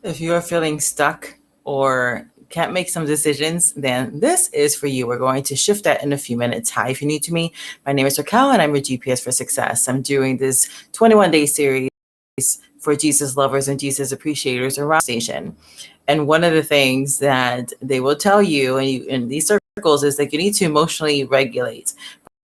If you are feeling stuck or can't make some decisions, then this is for you. We're going to shift that in a few minutes. Hi, if you're new to me, my name is Raquel and I'm your GPS for success. I'm doing this 21-day series for Jesus lovers and Jesus appreciators around the station. And one of the things that they will tell you in these circles is that you need to emotionally regulate.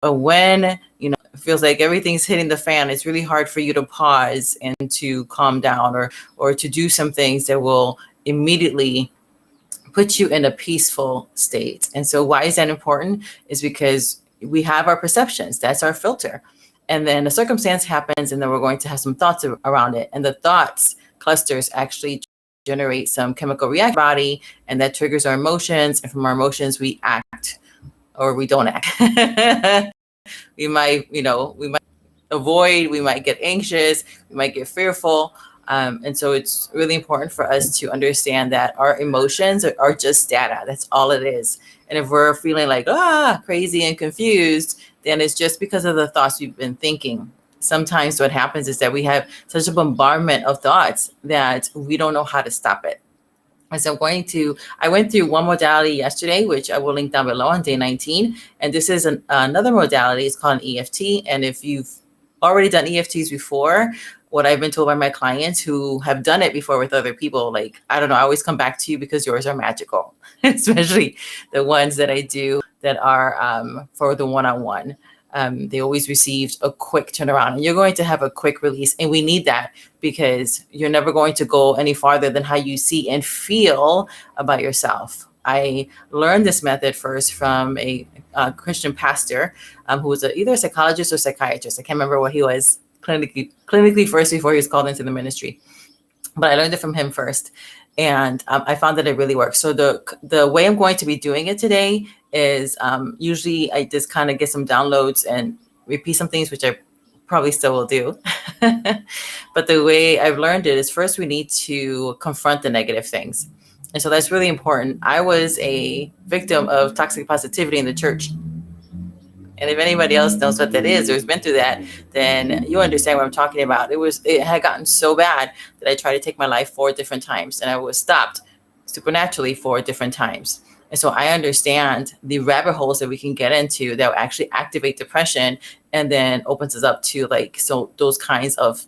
But when, it feels like everything's hitting the fan, it's really hard for you to pause and to calm down or to do some things that will immediately put you in a peaceful state. And so why is that important? Is because we have our perceptions. That's our filter. And then a circumstance happens and then we're going to have some thoughts around it. And the thoughts clusters actually generate some chemical reaction in the body, and that triggers our emotions. And from our emotions, we act or we don't act. we might avoid, we might get anxious, we might get fearful. And so it's really important for us to understand that our emotions are just data. That's all it is. And if we're feeling like, crazy and confused, then it's just because of the thoughts we've been thinking. Sometimes what happens is that we have such a bombardment of thoughts that we don't know how to stop it. And so I went through one modality yesterday, which I will link down below on day 19. And this is another modality. It's called an EFT. And if you've already done EFTs before, what I've been told by my clients who have done it before with other people, like, I don't know, I always come back to you because yours are magical, especially the ones that I do that are for the one-on-one. They always received a quick turnaround, and you're going to have a quick release. And we need that because you're never going to go any farther than how you see and feel about yourself. I learned this method first from a Christian pastor who was either a psychologist or psychiatrist. I can't remember what he was clinically first before he was called into the ministry. But I learned it from him first. And I found that it really works. So the way I'm going to be doing it today is usually I just kind of get some downloads and repeat some things, which I probably still will do. But the way I've learned it is first we need to confront the negative things. And so that's really important. I was a victim of toxic positivity in the church. And if anybody else knows what that is or has been through that, then you understand what I'm talking about. It had gotten so bad that I tried to take my life 4 different times, and I was stopped supernaturally 4 different times. And so I understand the rabbit holes that we can get into that will actually activate depression and then opens us up to those kinds of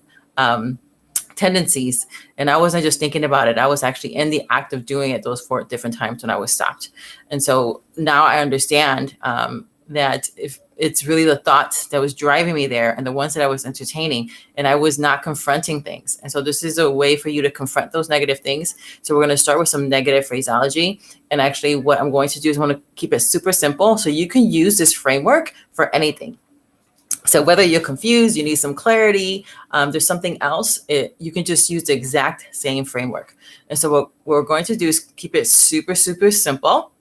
tendencies. And I wasn't just thinking about it. I was actually in the act of doing it those 4 different times when I was stopped. And so now I understand that if it's really the thoughts that was driving me there and the ones that I was entertaining, and I was not confronting things. And so this is a way for you to confront those negative things. So we're going to start with some negative phraseology. And actually what I'm going to do is I want to keep it super simple so you can use this framework for anything. So whether you're confused, you need some clarity, there's something else, you can just use the exact same framework. And so what we're going to do is keep it super, super simple.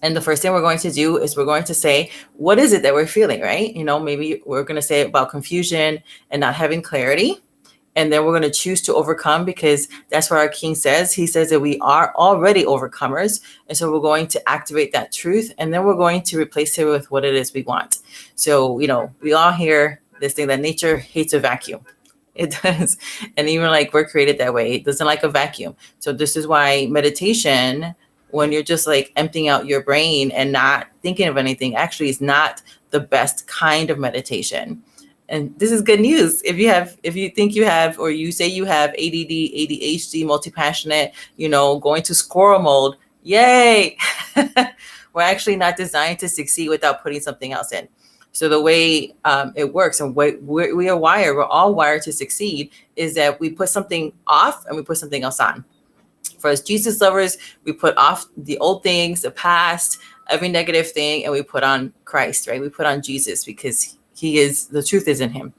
And the first thing we're going to do is we're going to say, what is it that we're feeling, right? Maybe we're going to say about confusion and not having clarity. And then we're going to choose to overcome, because that's what our King says. He says that we are already overcomers. And so we're going to activate that truth. And then we're going to replace it with what it is we want. So, we all hear this thing that nature hates a vacuum. It does. And even we're created that way. It doesn't like a vacuum. So this is why meditation, when you're just emptying out your brain and not thinking of anything, actually is not the best kind of meditation. And this is good news. If you think you have, or you say you have ADD, ADHD, multi-passionate, going to squirrel mode, yay. We're actually not designed to succeed without putting something else in. So the way it works and we are wired, we're all wired to succeed, is that we put something off and we put something else on. For us Jesus lovers, we put off the old things, the past, every negative thing, and we put on Christ, right? We put on Jesus because the truth is in him.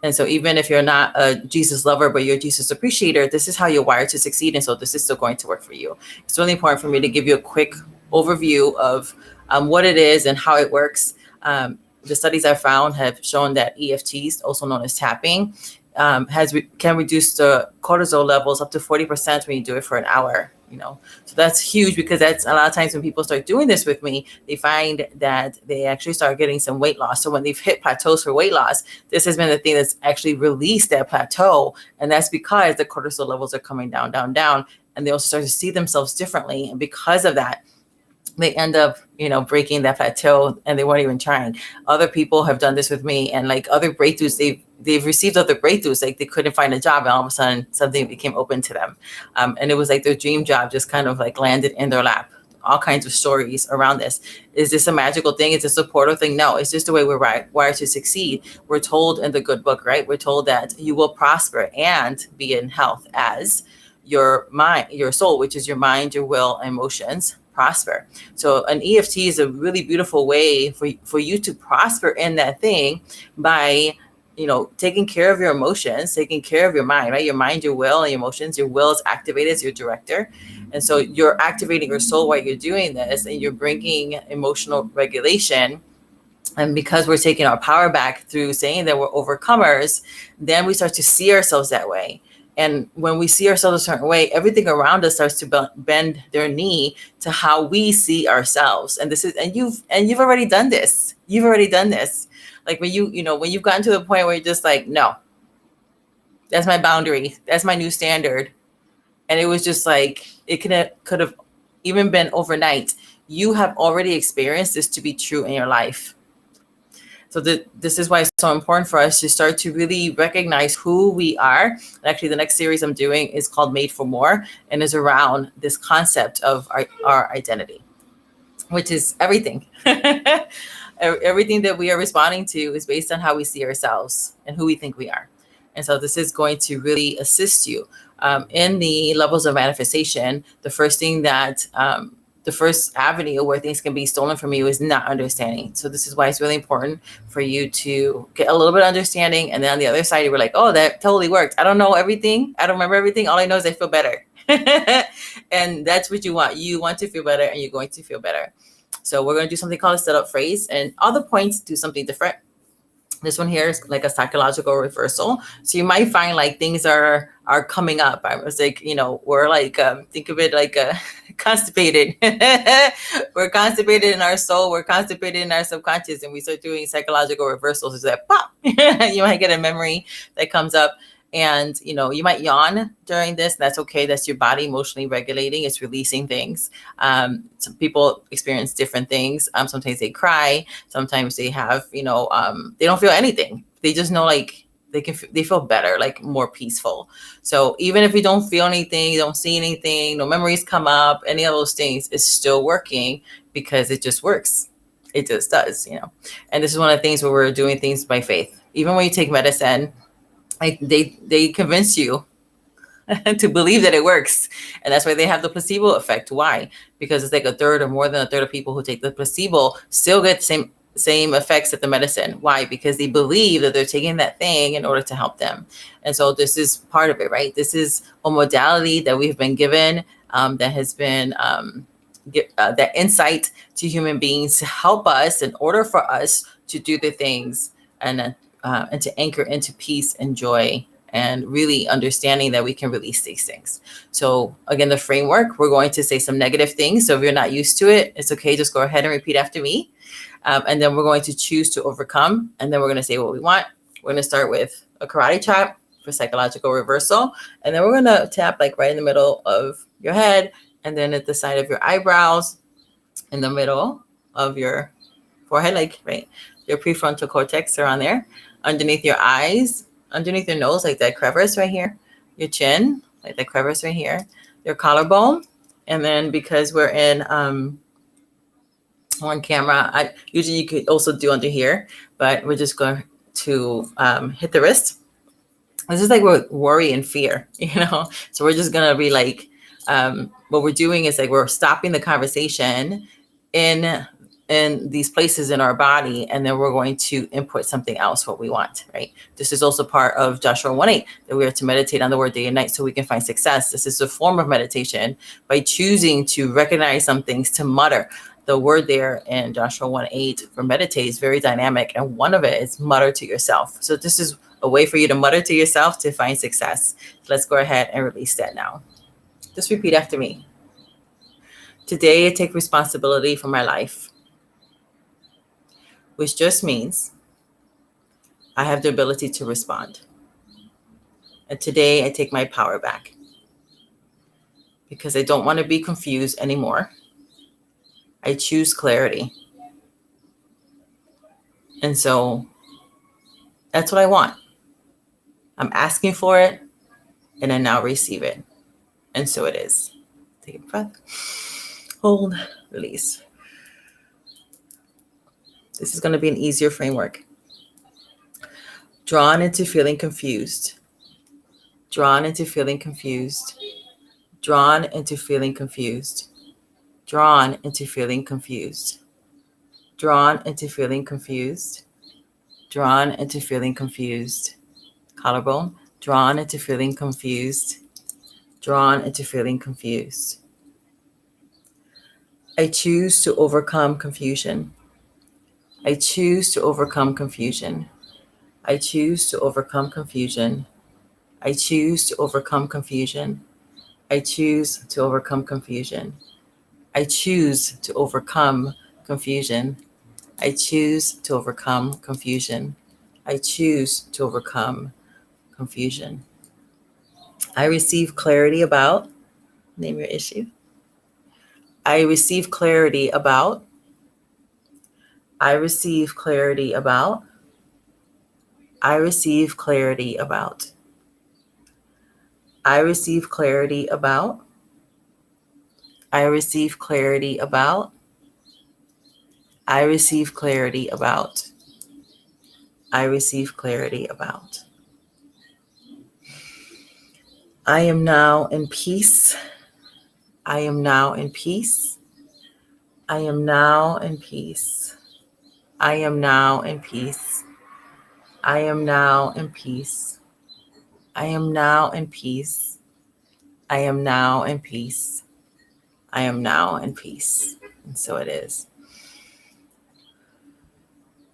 And so even if you're not a Jesus lover, but you're a Jesus appreciator, this is how you're wired to succeed. And so this is still going to work for you. It's really important for me to give you a quick overview of what it is and how it works. The studies I've found have shown that EFTs, also known as tapping, can reduce the cortisol levels up to 40% when you do it for an hour. So that's huge, because that's a lot of times when people start doing this with me, they find that they actually start getting some weight loss. So when they've hit plateaus for weight loss, this has been the thing that's actually released that plateau. And that's because the cortisol levels are coming down, down, down, and they also start to see themselves differently. And because of that, they end up, breaking that plateau, and they weren't even trying. Other people have done this with me, and like other breakthroughs, they've received other breakthroughs. Like they couldn't find a job, and all of a sudden something became open to them. And it was like their dream job just kind of like landed in their lap. All kinds of stories around this. Is this a magical thing? Is this a portal thing? No, it's just the way we're wired to succeed. We're told in the good book, right? We're told that you will prosper and be in health as your mind, your soul, which is your mind, your will, and emotions, prosper. So an EFT is a really beautiful way for you to prosper in that thing by, taking care of your emotions, taking care of your mind, right? Your mind, your will, and your emotions. Your will is activated as your director. And so you're activating your soul while you're doing this, and you're bringing emotional regulation. And because we're taking our power back through saying that we're overcomers, then we start to see ourselves that way. And when we see ourselves a certain way, everything around us starts to bend their knee to how we see ourselves. And you've already done this. You've already done this. Like when you've gotten to the point where you're just like, no, that's my boundary. That's my new standard. And it was just like, it could have even been overnight. You have already experienced this to be true in your life. So this is why it's so important for us to start to really recognize who we are. And actually, the next series I'm doing is called Made for More, and is around this concept of our identity, which is everything. Everything that we are responding to is based on how we see ourselves and who we think we are. And so this is going to really assist you in the levels of manifestation. The first thing that the first avenue where things can be stolen from you is not understanding. So this is why it's really important for you to get a little bit of understanding. And then on the other side, you were like, oh, that totally worked. I don't know everything. I don't remember everything. All I know is I feel better. And that's what you want. You want to feel better, and you're going to feel better. So we're going to do something called a setup phrase, and all the points do something different. This one here is like a psychological reversal. So you might find like things are coming up. I was like, we're like, think of it like constipated. We're constipated in our soul. We're constipated in our subconscious, and we start doing psychological reversals. It's that pop. You might get a memory that comes up. And, you might yawn during this. That's okay. That's your body emotionally regulating. It's releasing things. Some people experience different things. Sometimes they cry. Sometimes they have, they don't feel anything. They just know like they feel better, like more peaceful. So even if you don't feel anything, you don't see anything, no memories come up, any of those things, it's still working because it just works. It just does, And this is one of the things where we're doing things by faith. Even when you take medicine, they convince you to believe that it works. And that's why they have the placebo effect. Why? Because it's like a third or more than a third of people who take the placebo still get the same effects at the medicine. Why? Because they believe that they're taking that thing in order to help them. And so this is part of it, right? This is a modality that we've been given that has been that insight to human beings to help us in order for us to do the things and to anchor into peace and joy, and really understanding that we can release these things. So again, the framework, we're going to say some negative things. So if you're not used to it, it's okay. Just go ahead and repeat after me. And then we're going to choose to overcome. And then we're going to say what we want. We're going to start with a karate chop for psychological reversal. And then we're going to tap like right in the middle of your head, and then at the side of your eyebrows, in the middle of your forehead, like right, your prefrontal cortex around there. Underneath your eyes, underneath your nose, like that crevice right here, your chin, like that crevice right here, your collarbone. And then because we're in on camera, usually you could also do under here, but we're just going to hit the wrist. This is like worry and fear, So we're just going to be like, what we're doing is like we're stopping the conversation in these places in our body, and then we're going to input something else, what we want, right? This is also part of Joshua 1:8, that we are to meditate on the word day and night so we can find success. This is a form of meditation by choosing to recognize some things, to mutter. The word there in Joshua 1:8 for meditate is very dynamic, and one of it is mutter to yourself. So this is a way for you to mutter to yourself to find success. So let's go ahead and release that now. Just repeat after me. Today, I take responsibility for my life, which just means I have the ability to respond. And today, I take my power back because I don't want to be confused anymore. I choose clarity. And so that's what I want. I'm asking for it, and I now receive it. And so it is. Take a breath. Hold. Release. This is going to be an easier framework. Drawn into feeling confused. Drawn into feeling confused. Drawn into feeling confused. Drawn into feeling confused. Drawn into feeling confused. Drawn into feeling confused. Collarbone. Drawn into feeling confused. Drawn into feeling confused. I choose to overcome confusion. I choose to overcome confusion. I choose to overcome confusion. I choose to overcome confusion. I choose to overcome confusion. I choose to overcome confusion. I choose to overcome confusion. I choose to overcome confusion. I receive clarity about, name your issue. I receive clarity about. I receive clarity about. I receive clarity about. I receive clarity about. I receive clarity about. I receive clarity about. I receive clarity about. I am now in peace. I am now in peace. I am now in peace. I am now in peace. I am now in peace. I am now in peace. I am now in peace. I am now in peace. And so it is.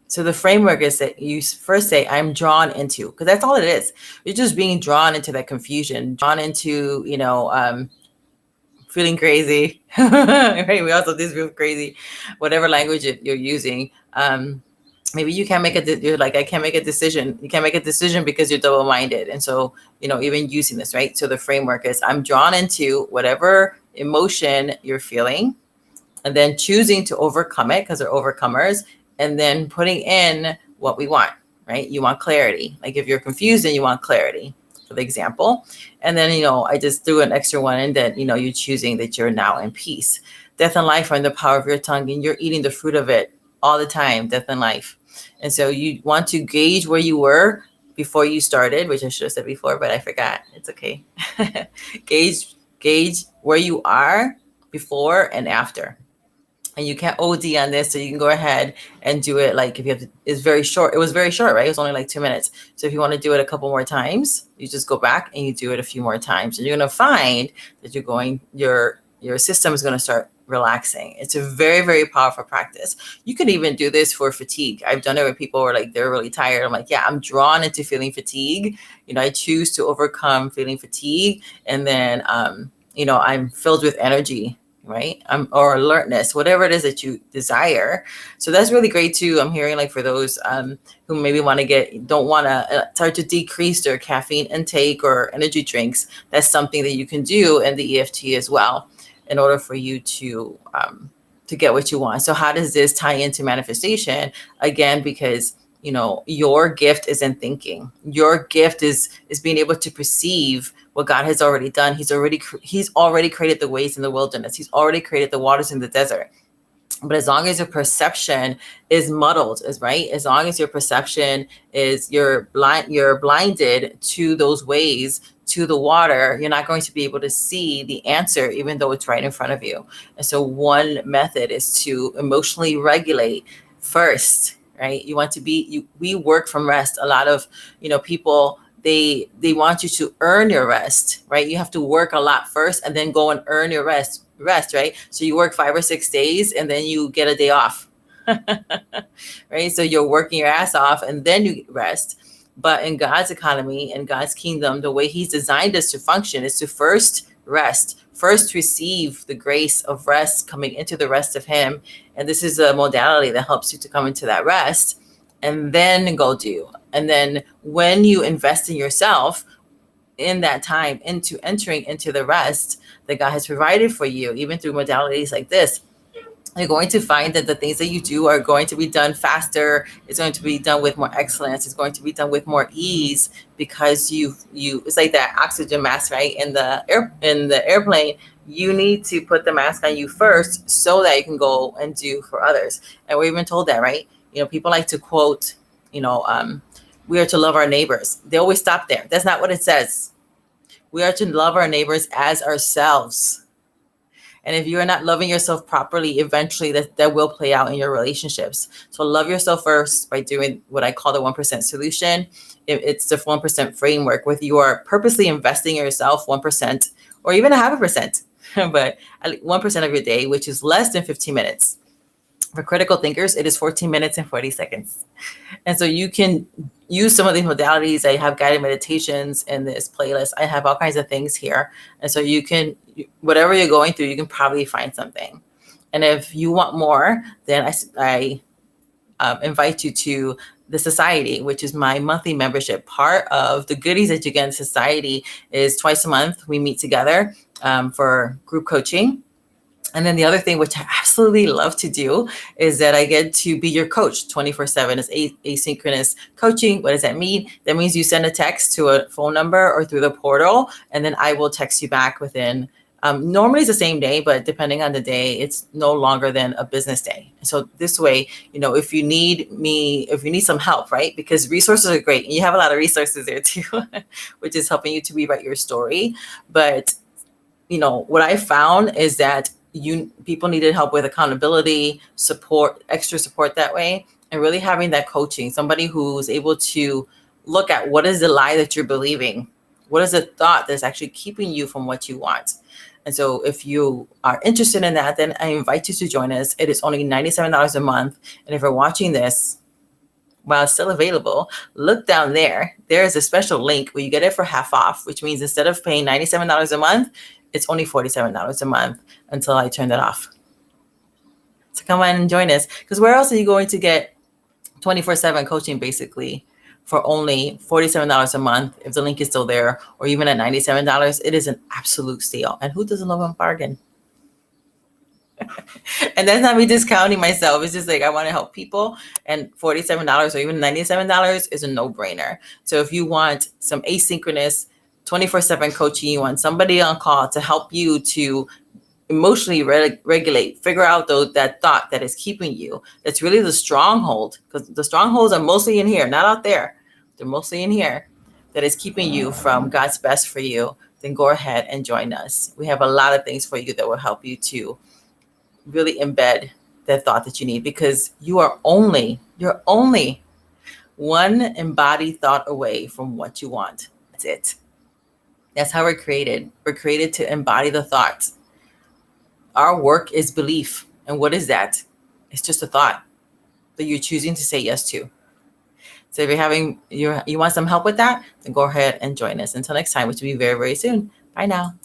So the framework is that you first say, I'm drawn into, because that's all it is. You're just being drawn into that confusion, drawn into, feeling crazy, right? We also just feel crazy, whatever language you're using. Maybe you can't you're like, I can't make a decision. You can't make a decision because you're double-minded. And so, even using this, right? So the framework is, I'm drawn into whatever emotion you're feeling, and then choosing to overcome it because they're overcomers, and then putting in what we want, right? You want clarity. Like if you're confused and you want clarity, for the example. And then, I just threw an extra one in that, you're choosing that you're now in peace. Death and life are in the power of your tongue, and you're eating the fruit of it all the time, death and life. And so you want to gauge where you were before you started, which I should have said before, but I forgot. It's okay. Gauge where you are before and after. And you can't OD on this, so you can go ahead and do it. Like if you have to, it's very short. It was very short, right? It was only like 2 minutes. So if you want to do it a couple more times, you just go back and you do it a few more times. And you're going to find that your system is going to start relaxing. It's a very, very powerful practice. You could even do this for fatigue. I've done it when people are like, they're really tired. I'm like, yeah, I'm drawn into feeling fatigue. I choose to overcome feeling fatigue. And then, I'm filled with energy, right? Or alertness, whatever it is that you desire. So that's really great too. I'm hearing like for those who maybe don't want to start to decrease their caffeine intake or energy drinks. That's something that you can do in the EFT as well, in order for you to get what you want. So how does this tie into manifestation? Again, because your gift is in thinking. Your gift is being able to perceive what God has already done. He's already created the ways in the wilderness. He's already created the waters in the desert. But as long as your perception is muddled, as long as your perception is you're blinded to those ways, to the water, you're not going to be able to see the answer, even though it's right in front of you. And so one method is to emotionally regulate first, right? We work from rest. A lot of, people, they want you to earn your rest, right? You have to work a lot first and then go and earn your rest, right? So you work 5 or 6 days and then you get a day off, right? So you're working your ass off and then you rest. But in God's economy and God's kingdom, the way he's designed us to function is to first rest, first receive the grace of rest, coming into the rest of Him. And this is a modality that helps you to come into that rest and then go do. And then when you invest in yourself in that time into entering into the rest that God has provided for you, even through modalities like this, you're going to find that the things that you do are going to be done faster. It's going to be done with more excellence. It's going to be done with more ease, because you it's like that oxygen mask, right? In the airplane, you need to put the mask on you first so that you can go and do for others. And we're even told that, right? People like to quote, we are to love our neighbors. They always stop there. That's not what it says. We are to love our neighbors as ourselves. And if you are not loving yourself properly, eventually that will play out in your relationships. So love yourself first by doing what I call the 1% solution. It's the 1% framework, where you are purposely investing in yourself 1%, or even 0.5%, but 1% of your day, which is less than 15 minutes. For critical thinkers, it is 14 minutes and 40 seconds. And so you can use some of these modalities. I have guided meditations in this playlist. I have all kinds of things here. And so you can, whatever you're going through, you can probably find something. And if you want more, then I invite you to the Society, which is my monthly membership. Part of the goodies that you get in Society is twice a month we meet together for group coaching. And then the other thing, which I absolutely love to do, is that I get to be your coach 24/7. It's asynchronous coaching. What does that mean? That means you send a text to a phone number or through the portal, and then I will text you back within, normally it's the same day, but depending on the day, it's no longer than a business day. So this way, if you need some help, right? Because resources are great. And you have a lot of resources there too, which is helping you to rewrite your story. But, what I found is that people needed help with accountability, support, extra support that way, and really having that coaching, somebody who's able to look at what is the lie that you're believing, what is the thought that's actually keeping you from what you want. And so if you are interested in that, then I invite you to join us. It is only $97 a month. And if you're watching this while it's still available, look down there. There is a special link where you get it for half off, which means instead of paying $97 a month, it's only $47 a month until I turn that off. So come on and join us, because where else are you going to get 24/7 coaching basically for only $47 a month? If the link is still there, or even at $97, it is an absolute steal. And who doesn't love a bargain? And that's not me discounting myself. It's just like, I want to help people, and $47 or even $97 is a no-brainer. So if you want some asynchronous 24/7 coaching, you want somebody on call to help you to emotionally regulate, figure out that thought that is keeping you, that's really the stronghold, because the strongholds are mostly in here, not out there. They're mostly in here, that is keeping you from God's best for you, then go ahead and join us. We have a lot of things for you that will help you to really embed that thought that you need, because you're only one embodied thought away from what you want. That's it. That's how we're created. We're created to embody the thoughts. Our work is belief. And what is that? It's just a thought that you're choosing to say yes to. So if you want some help with that, then go ahead and join us. Until next time, which will be very, very soon. Bye now.